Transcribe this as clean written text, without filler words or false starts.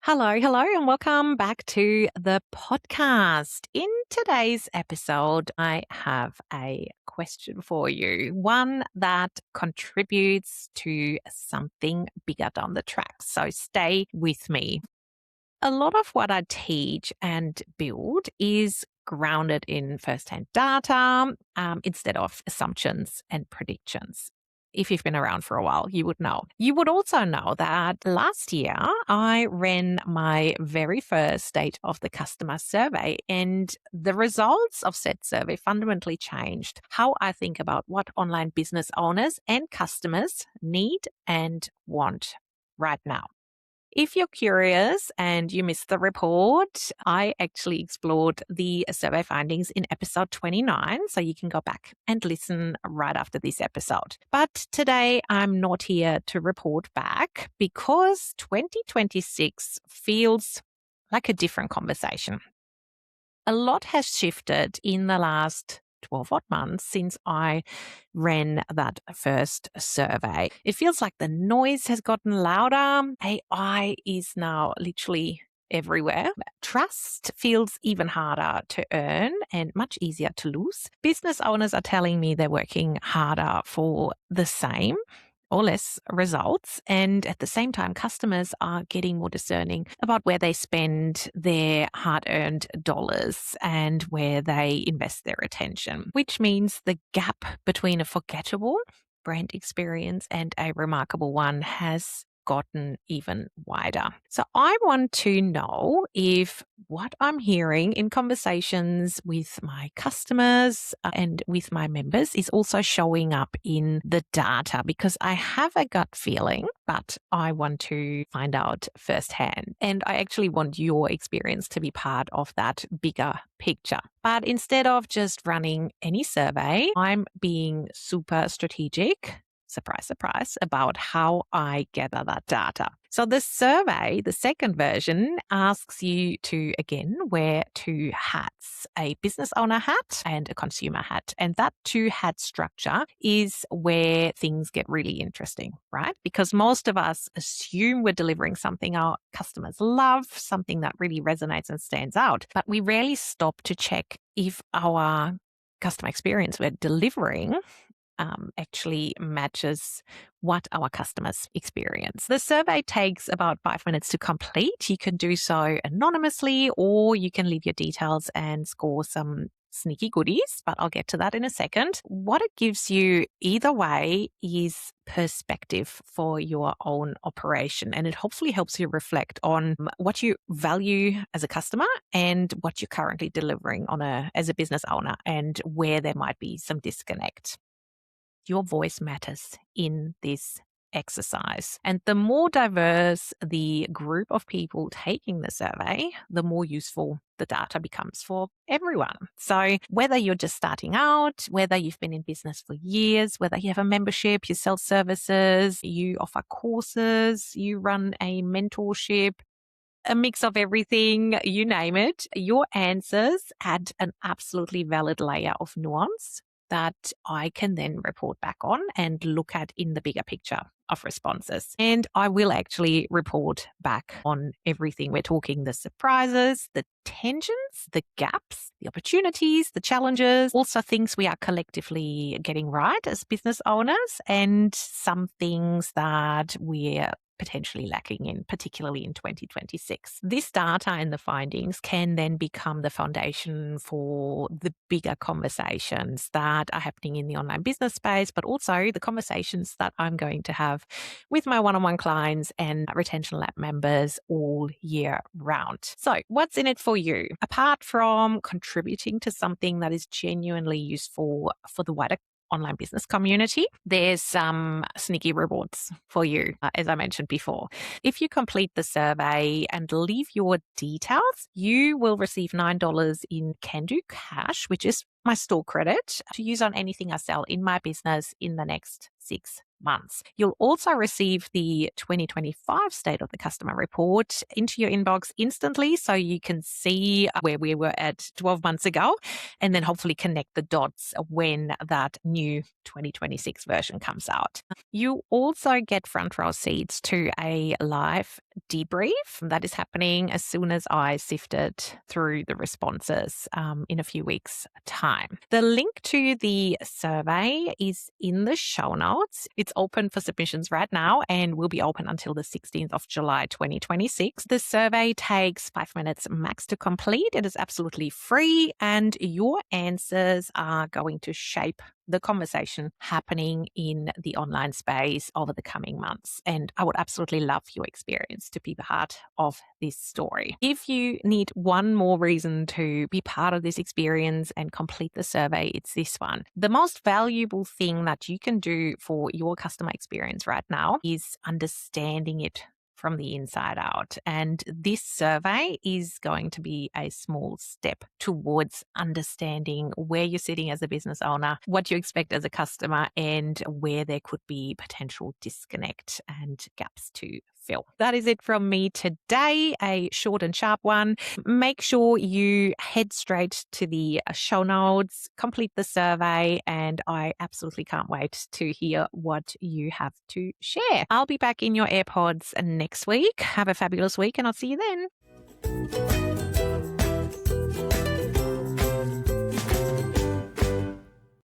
Hello, and welcome back to the podcast. In today's episode, I have a question for you, one that contributes to something bigger down the track. So stay with me. A lot of what I teach and build is grounded in first-hand data instead of assumptions and predictions. If you've been around for a while, you would know. You would also know that last year I ran my very first State of the Customer survey, and the results of said survey fundamentally changed how I think about what online business owners and customers need and want right now. If you're curious and you missed the report, I actually explored the survey findings in episode 29, so you can go back and listen right after this episode. But today I'm not here to report back because 2026 feels like a different conversation. A lot has shifted in the last 12 odd months since I ran that first survey. It feels like the noise has gotten louder. AI is now literally everywhere. Trust feels even harder to earn and much easier to lose. Business owners are telling me they're working harder for the same or less results. And at the same time, customers are getting more discerning about where they spend their hard-earned dollars and where they invest their attention, which means the gap between a forgettable brand experience and a remarkable one has gotten even wider. So I want to know if what I'm hearing in conversations with my customers and with my members is also showing up in the data, because I have a gut feeling, but I want to find out firsthand. And I actually want your experience to be part of that bigger picture. But instead of just running any survey, I'm being super strategic, surprise, surprise, about how I gather that data. So the survey, the second version, asks you to, again, wear two hats, a business owner hat and a consumer hat. And that two-hat structure is where things get really interesting, right? Because most of us assume we're delivering something our customers love, something that really resonates and stands out. But we rarely stop to check if our customer experience we're delivering actually matches what our customers experience. The survey takes about 5 minutes to complete. You can do so anonymously, or you can leave your details and score some sneaky goodies, but I'll get to that in a second. What it gives you either way is perspective for your own operation, and it hopefully helps you reflect on what you value as a customer and what you're currently delivering as a business owner, and where there might be some disconnect. Your voice matters in this exercise. And the more diverse the group of people taking the survey, the more useful the data becomes for everyone. So whether you're just starting out, whether you've been in business for years, whether you have a membership, you sell services, you offer courses, you run a mentorship, a mix of everything, you name it, your answers add an absolutely valid layer of nuance that I can then report back on and look at in the bigger picture of responses. And I will actually report back on everything. We're talking the surprises, the tensions, the gaps, the opportunities, the challenges, also things we are collectively getting right as business owners, and some things that we're potentially lacking in, particularly in 2026. This data and the findings can then become the foundation for the bigger conversations that are happening in the online business space, but also the conversations that I'm going to have with my one-on-one clients and Retention Lab members all year round. So what's in it for you? Apart from contributing to something that is genuinely useful for the wider online business community, there's some sneaky rewards for you, as I mentioned before. If you complete the survey and leave your details, you will receive $9 in Can-Do cash, which is my store credit, to use on anything I sell in my business in the next 6 months. You'll also receive the 2025 State of the Customer report into your inbox instantly, so you can see where we were at 12 months ago, and then hopefully connect the dots when that new 2026 version comes out. You also get front row seats to a live debrief that is happening as soon as I sifted through the responses in a few weeks' time. The link to the survey is in the show notes. It's open for submissions right now and will be open until the 16th of July 2026. The survey takes 5 minutes max to complete. It is absolutely free, and your answers are going to shape the conversation happening in the online space over the coming months. And I would absolutely love your experience to be part of this story. If you need one more reason to be part of this experience and complete the survey, it's this one. The most valuable thing that you can do for your customer experience right now is understanding it from the inside out. And this survey is going to be a small step towards understanding where you're sitting as a business owner, what you expect as a customer, and where there could be potential disconnect and gaps to fill. That is it from me today, a short and sharp one. Make sure you head straight to the show notes, complete the survey, and I absolutely can't wait to hear what you have to share. I'll be back in your AirPods next week. Have a fabulous week, and I'll see you then.